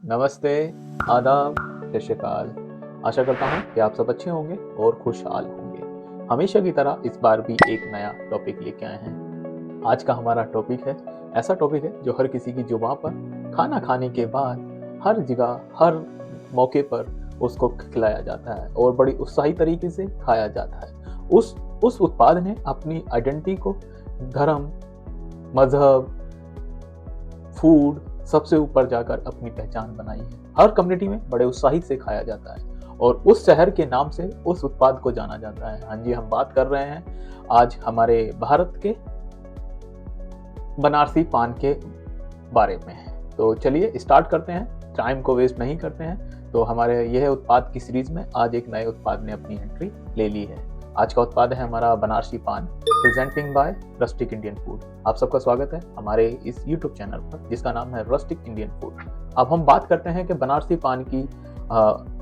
नमस्ते, आदाब, सत श्री अकाल। आशा करता हूँ कि आप सब अच्छे होंगे और खुशहाल होंगे। हमेशा की तरह इस बार भी एक नया टॉपिक लेके आए हैं। आज का हमारा टॉपिक है, ऐसा टॉपिक है जो हर किसी की जुबान पर खाना खाने के बाद हर जगह, हर मौके पर उसको खिलाया जाता है और बड़ी उत्साही तरीके से खाया जाता है। उस उत्पाद ने अपनी आइडेंटिटी को धर्म, मजहब, फूड सबसे ऊपर जाकर अपनी पहचान बनाई है। हर कम्युनिटी में बड़े उत्साही से खाया जाता है और उस शहर के नाम से उस उत्पाद को जाना जाता है। हाँ जी, हम बात कर रहे हैं आज हमारे भारत के बनारसी पान के बारे में। तो चलिए स्टार्ट करते हैं, टाइम को वेस्ट नहीं करते हैं। तो हमारे यह उत्पाद की सीरीज में आज एक नए उत्पाद ने अपनी एंट्री ले ली है। आज का उत्पाद है हमारा बनारसी पान, presenting by rustic Indian food. आप सबका स्वागत है हमारे इस यूट्यूब चैनल पर जिसका नाम है रस्टिक इंडियन फूड। अब हम बात करते हैं कि बनारसी पान की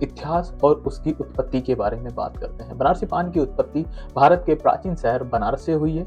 इतिहास और उसकी उत्पत्ति के बारे में बात करते हैं। बनारसी पान की उत्पत्ति भारत के प्राचीन शहर बनारस से हुई है।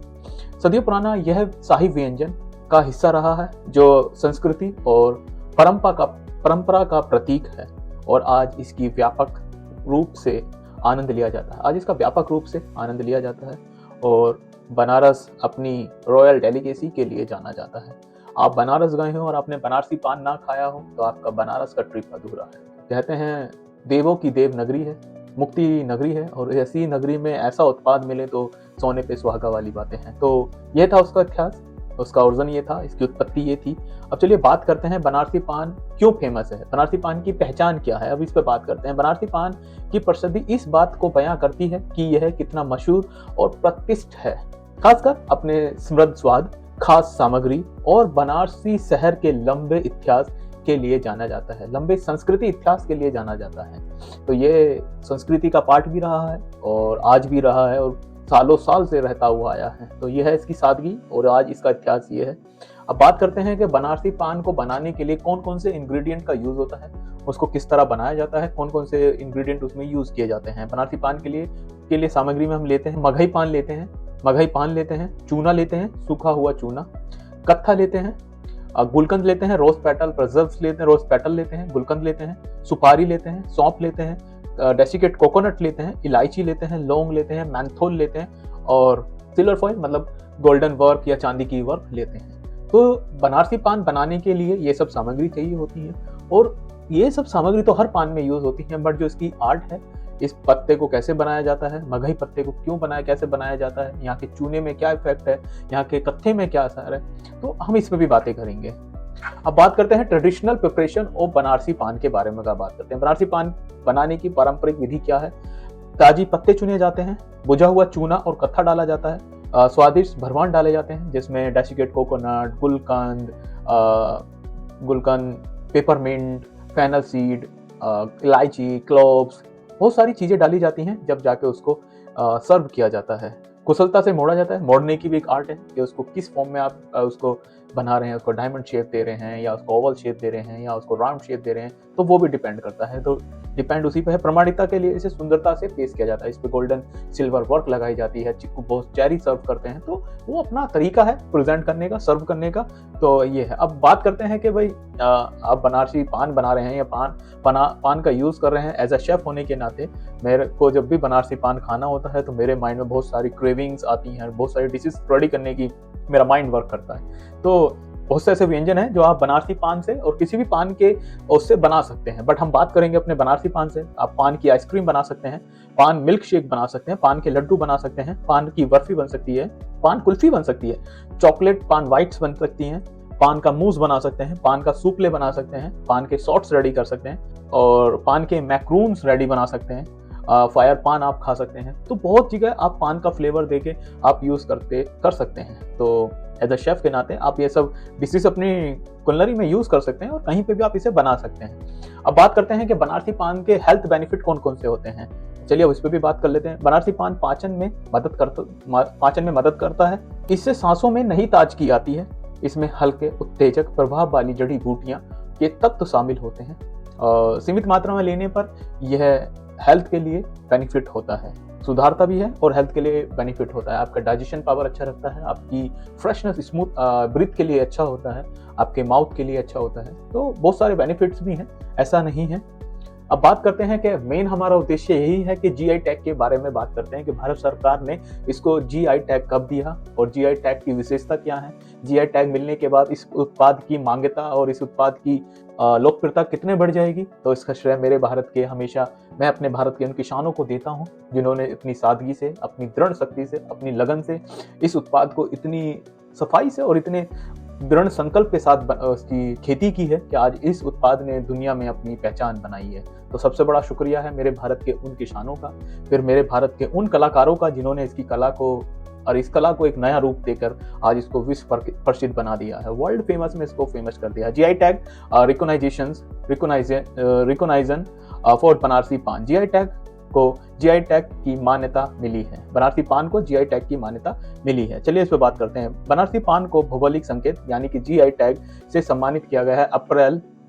सदियों पुराना यह शाही व्यंजन का हिस्सा रहा है जो संस्कृति और परंपरा का प्रतीक है और आज इसकी व्यापक रूप से आनंद लिया जाता है। आज इसका व्यापक रूप से आनंद लिया जाता है और बनारस अपनी रॉयल डेलीकेसी के लिए जाना जाता है। आप बनारस गए हो और आपने बनारसी पान ना खाया हो तो आपका बनारस का ट्रिप अधूरा है। कहते हैं देवों की देव नगरी है, मुक्ति नगरी है और ऐसी नगरी में ऐसा उत्पाद मिले तो सोने पे सुहागा वाली बातें हैं। तो यह था उसका इतिहास, उसका ओरिजिन ये था, इसकी उत्पत्ति ये थी। अब चलिए बात करते हैं बनारसी पान क्यों फेमस है, बनारसी पान की पहचान क्या है। अब इस पे बात करते हैं। बनारसी पान की प्रसिद्धि इस बात को बयां करती है कि यह कितना मशहूर और प्रतिष्ठित है, खासकर अपने समृद्ध स्वाद, खास सामग्री और बनारसी शहर के लंबे इतिहास के लिए जाना जाता है, लंबे संस्कृति इतिहास के लिए जाना जाता है। तो ये संस्कृति का पार्ट भी रहा है और आज भी रहा है और सालों साल से रहता हुआ आया है। तो यह है इसकी सादगी और आज इसका इतिहास ये है। अब बात करते हैं कि बनारसी पान को बनाने के लिए कौन कौन से इंग्रेडिएंट का यूज होता है, उसको किस तरह बनाया जाता है, कौन कौन से इंग्रेडिएंट उसमें यूज किए जाते हैं। बनारसी पान के लिए सामग्री में हम लेते हैं मगही पान लेते हैं, चूना लेते हैं, सूखा हुआ चूना, कत्था लेते हैं, गुलकंद लेते हैं, रोज पेटल प्रिजर्व्स लेते हैं, रोज पेटल लेते हैं, गुलकंद लेते हैं, सुपारी लेते हैं, सौंफ लेते हैं, डेसिकेट कोकोनट लेते हैं, इलायची लेते हैं, लौंग लेते हैं, मैंथोल लेते हैं और सिल्वर फॉइल मतलब गोल्डन वर्क या चांदी की वर्क लेते हैं। तो बनारसी पान बनाने के लिए ये सब सामग्री चाहिए होती है और ये सब सामग्री तो हर पान में यूज होती है, बट जो इसकी आर्ट है, इस पत्ते को कैसे बनाया जाता है, मगही पत्ते को कैसे बनाया जाता है, यहाँ के चूने में क्या इफेक्ट है, यहाँ के कत्थे में क्या असर है, तो हम इस पर भी बातें करेंगे। अब बात करते हैं ट्रेडिशनल प्रिपरेशन ऑफ बनारसी पान के बारे में बात करते हैं। बनारसी पान बनाने की पारंपरिक विधि क्या है। ताजी पत्ते चुने जाते हैं, बुझा हुआ चूना और कत्था डाला जाता है, स्वादिष्ट भरवान डाले जाते हैं जिसमें डेसिकेट कोकोनट, गुलकंद, पेपरमिंट, फेनल सीड, इलायची, क्लोव्स, बहुत सारी चीजें डाली जाती हैं जब जाके उसको सर्व किया जाता है। कुशलता से मोड़ा जाता है, मोड़ने की भी एक आर्ट है कि उसको किस फॉर्म में आप उसको बना रहे हैं, उसको डायमंड शेप दे रहे हैं या उसको ओवल शेप दे रहे हैं या उसको राउंड शेप दे रहे हैं, तो वो भी डिपेंड करता है। तो डिपेंड उसी पे है। प्रमाणिकता के लिए इसे सुंदरता से पेश किया जाता है, इस पे गोल्डन सिल्वर वर्क लगाई जाती है, चिक्कू बहुत चेरी सर्व करते हैं, तो वो अपना तरीका है प्रेजेंट करने का, सर्व करने का। तो ये है। अब बात करते हैं कि भाई आप बनारसी पान बना रहे हैं या पान का यूज कर रहे हैं। एज अ शेफ होने के नाते मेरे को जब भी बनारसी पान खाना होता है तो मेरे माइंड में बहुत सारी क्रेविंग्स आती हैं, बहुत सारी डिशेस रेडी करने की मेरा माइंड वर्क करता है। तो बहुत से ऐसे व्यंजन हैं जो आप बनारसी पान से और किसी भी पान के उससे बना सकते हैं, बट हम बात करेंगे अपने बनारसी पान से। आप पान की आइसक्रीम बना सकते हैं, पान मिल्क शेक बना सकते हैं, पान के लड्डू बना सकते हैं, पान की बर्फी बन सकती है, पान कुल्फी बन सकती है, चॉकलेट पान वाइट्स बन सकती हैं, पान का मूस बना सकते हैं, पान का सूपले बना सकते हैं, पान के शॉर्ट्स रेडी कर सकते हैं और पान के मैक्रून्स रेडी बना सकते हैं, फायर पान आप खा सकते हैं। तो बहुत जगह आप पान का फ्लेवर देके आप यूज कर सकते हैं। तो एज अ शेफ के नाते आप ये सब डिशेस अपनी कुलनरी में यूज कर सकते हैं और कहीं पे भी आप इसे बना सकते हैं। अब बात करते हैं कि बनारसी पान के हेल्थ बेनिफिट कौन कौन से होते हैं। चलिए अब इस पे भी बात कर लेते हैं। बनारसी पान पाचन में मदद करता है। इससे सांसों में नई ताजगी आती है। इसमें हल्के उत्तेजक प्रभाव वाली जड़ी बूटियां के तत्व शामिल होते हैं। सीमित मात्रा में लेने पर यह हेल्थ के लिए बेनिफिट होता है। सुधारता भी है और हेल्थ के लिए बेनिफिट होता है। आपका डाइजेशन पावर अच्छा रखता है, आपकी फ्रेशनेस स्मूथ ब्रीथ के लिए अच्छा होता है, आपके माउथ के लिए अच्छा होता है। तो बहुत सारे बेनिफिट्स भी हैं, ऐसा नहीं है। अब बात करते हैं कि मेन हमारा उद्देश्य यही है कि जीआई टैग के बारे में बात करते हैं कि भारत सरकार ने इसको जीआई टैग कब दिया और जीआई टैग की विशेषता क्या है। जीआई टैग मिलने के बाद इस उत्पाद की मांगता और इस उत्पाद की लोकप्रियता कितने बढ़ जाएगी। तो इसका श्रेय मेरे भारत के हमेशा मैं अपने भारत के उन किसानों को देता हूं जिन्होंने इतनी सादगी से, अपनी दृढ़ शक्ति से, अपनी लगन से इस उत्पाद को इतनी सफाई से और इतने दृढ़ संकल्प के साथ उसकी खेती की है कि आज इस उत्पाद ने दुनिया में अपनी पहचान बनाई है। तो सबसे बड़ा शुक्रिया है मेरे भारत के उन किसानों का, फिर मेरे भारत के उन कलाकारों का जिन्होंने इसकी कला को और इस कला को एक नया रूप देकर आज इसको विश्व प्रसिद्ध बना दिया है, वर्ल्ड फेमस में इसको फेमस कर दिया है। GI tag recognition for Banarasi पान, जीआई टैग को जीआई टैग की मान्यता मिली है। बनारसी पान को जीआई टैग की मान्यता मिली है। चलिए इस पे बात करते हैं। बनारसी पान को भौगोलिक संकेत यानी कि जीआई टैग से सम्मानित किया गया है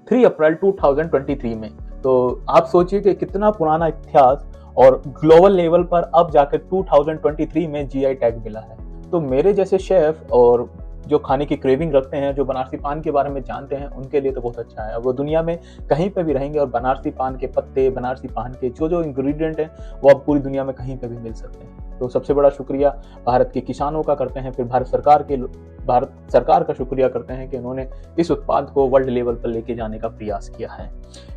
3 अप्रैल 2023 में। तो आप सोचिए कि कितना पुराना इतिहास और ग्लोबल लेवल पर अब जाकर 2023 में जीआई टैग मिला है। तो मेरे जैसे शेफ और जो खाने की क्रेविंग रखते हैं, जो बनारसी पान के बारे में जानते हैं, उनके लिए तो बहुत अच्छा है। वो दुनिया में कहीं पे भी रहेंगे और बनारसी पान के पत्ते, बनारसी पान के जो इंग्रेडिएंट हैं वो अब पूरी दुनिया में कहीं पे भी मिल सकते हैं। तो सबसे बड़ा शुक्रिया भारत के किसानों का करते हैं, फिर भारत सरकार का शुक्रिया करते हैं कि उन्होंने इस उत्पाद को वर्ल्ड लेवल पर लेके जाने का प्रयास किया है।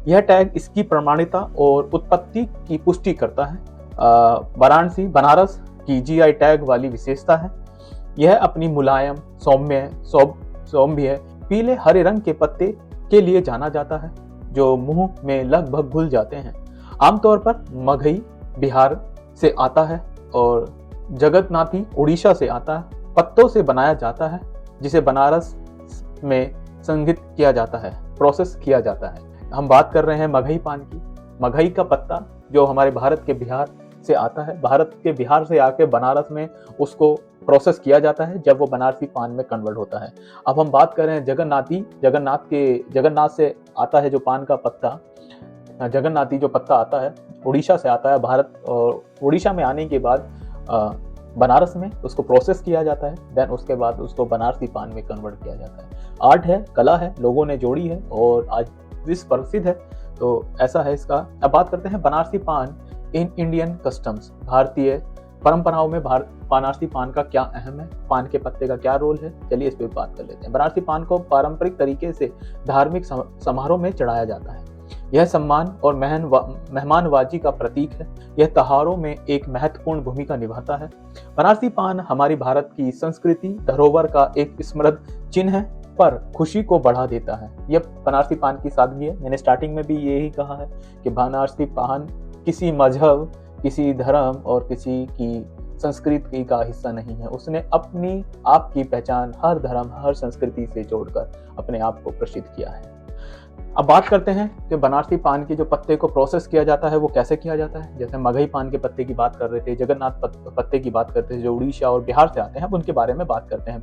यह टैग इसकी प्रमाणिकता और उत्पत्ति की पुष्टि करता है। बनारस की जीआई टैग वाली विशेषता है, यह अपनी मुलायम सौम्य पीले हरे रंग के पत्ते के लिए जाना जाता है जो मुंह में लगभग घुल जाते हैं। आमतौर पर मगही बिहार से आता है और जगन्नाथी उड़ीसा से आता है। पत्तों से बनाया जाता है जिसे बनारस में संग्रहित किया जाता है, प्रोसेस किया जाता है। हम बात कर रहे हैं मगही पान की। मगही का पत्ता जो हमारे भारत के बिहार से आता है, भारत के बिहार से आके बनारस में उसको प्रोसेस किया जाता है जब वो बनारसी पान में कन्वर्ट होता है। अब हम बात कर रहे हैं जगन्नाथ से आता है जो पान का पत्ता, जगन्नाथी जो पत्ता आता है उड़ीसा से आता है भारत, और उड़ीसा में आने के बाद बनारस में उसको प्रोसेस किया जाता है, देन उसके बाद उसको बनारसी पान में कन्वर्ट किया जाता है। आर्ट है, कला है, लोगों ने जोड़ी है और आज विश्व प्रसिद्ध है। तो ऐसा है इसका। अब बात करते हैं बनारसी पान इन इंडियन कस्टम्स, भारतीय परंपराओं में बनारसी पान का क्या अहम है, पान के पत्ते का क्या रोल है। चलिए इस पे बात कर लेते हैं। बनारसी पान को पारंपरिक तरीके से धार्मिक समारोह में चढ़ाया जाता है। यह सम्मान और मेहमानवाजी का प्रतीक है। यह त्योहारों में एक महत्वपूर्ण भूमिका निभाता है। बनारसी पान हमारी भारत की संस्कृति धरोहर का एक स्मृत चिन्ह है पर खुशी को बढ़ा देता है। यह बनारसी पान की सादगी है। मैंने स्टार्टिंग में भी यही कहा है कि बनारसी पान किसी मजहब, किसी धर्म और किसी की संस्कृति का हिस्सा नहीं है। उसने अपनी आप की पहचान हर धर्म, हर संस्कृति से जोड़कर अपने आप को प्रसिद्ध किया है। अब बात करते हैं कि बनारसी पान के जो पत्ते को प्रोसेस किया जाता है वो कैसे किया जाता है। जैसे मगही पान के पत्ते की बात कर रहे थे, जगन्नाथ पत्ते की बात करते थे जो उड़ीसा और बिहार से आते हैं, अब उनके बारे में बात करते हैं।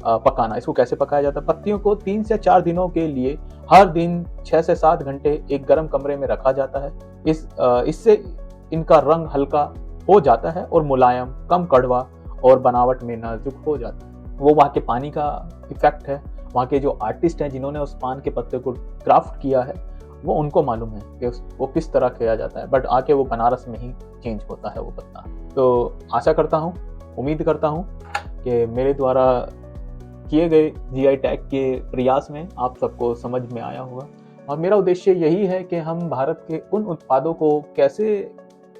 पकाना, इसको कैसे पकाया जाता है। पत्तियों को 3 से 4 दिनों के लिए हर दिन 6 से 7 घंटे एक गर्म कमरे में रखा जाता है। इससे इनका रंग हल्का हो जाता है और मुलायम, कम कड़वा और बनावट में नाजुक हो जाता है। वो वहाँ के पानी का इफेक्ट है। वहाँ के जो आर्टिस्ट हैं जिन्होंने उस पान के पत्ते को क्राफ्ट किया है वो उनको मालूम है कि वो किस तरह किया जाता है, बट आके वो बनारस में ही चेंज होता है वो पत्ता। तो आशा करता हूँ, उम्मीद करता हूँ कि मेरे द्वारा किए गए जीआई टैग के प्रयास में आप सबको समझ में आया होगा। और मेरा उद्देश्य यही है कि हम भारत के उन उत्पादों को कैसे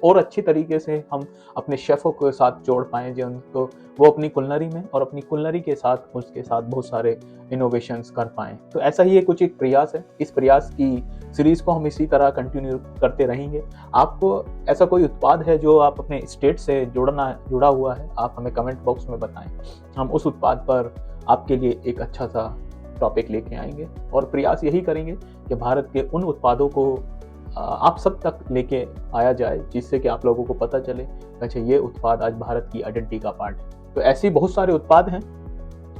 और अच्छी तरीके से हम अपने शेफ़ों के साथ जोड़ पाएँ जो उनको वो अपनी कुलनरी में और अपनी कुलनरी के साथ उसके साथ बहुत सारे इनोवेशंस कर पाएँ। तो ऐसा ही कुछ एक प्रयास है। इस प्रयास की सीरीज़ को हम इसी तरह कंटिन्यू करते रहेंगे। आपको ऐसा कोई उत्पाद है जो आप अपने स्टेट से जुड़ा हुआ है, आप हमें कमेंट बॉक्स में बताएं। हम उस उत्पाद पर आपके लिए एक अच्छा सा टॉपिक लेके आएंगे और प्रयास यही करेंगे कि भारत के उन उत्पादों को आप सब तक लेके आया जाए जिससे कि आप लोगों को पता चले अच्छा ये उत्पाद आज भारत की आइडेंटिटी का पार्ट है। तो ऐसे बहुत सारे उत्पाद हैं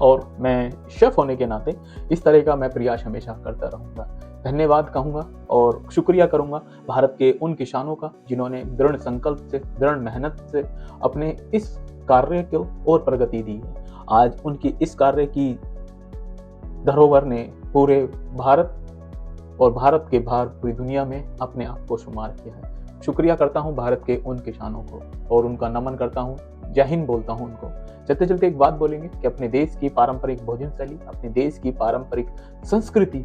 और मैं शेफ होने के नाते इस तरह का मैं प्रयास हमेशा करता रहूँगा। धन्यवाद कहूँगा और शुक्रिया करूँगा भारत के उन किसानों का जिन्होंने दृढ़ संकल्प से, दृढ़ मेहनत से अपने इस कार्य को और प्रगति दी है। आज उनकी इस कार्य की धरोहर ने पूरे भारत और भारत के बाहर पूरी दुनिया में अपने आप को शुमार किया है। शुक्रिया करता हूँ भारत के उन किसानों को और उनका नमन करता हूँ, जय हिंद बोलता हूँ उनको। चलते चलते एक बात बोलेंगे कि अपने देश की पारंपरिक भोजन शैली, अपने देश की पारंपरिक संस्कृति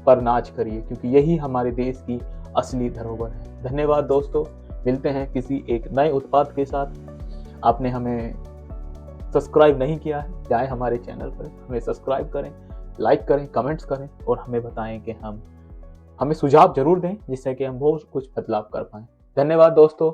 पर नाच करिए, क्योंकि यही हमारे देश की असली धरोहर है। धन्यवाद दोस्तों, मिलते हैं किसी एक नए उत्पाद के साथ। आपने हमें सब्सक्राइब नहीं किया है, जाएं हमारे चैनल पर, हमें सब्सक्राइब करें, लाइक करें, कमेंट्स करें और हमें बताएं कि हमें सुझाव जरूर दें जिससे कि हम बहुत कुछ बदलाव कर पाएं। धन्यवाद दोस्तों।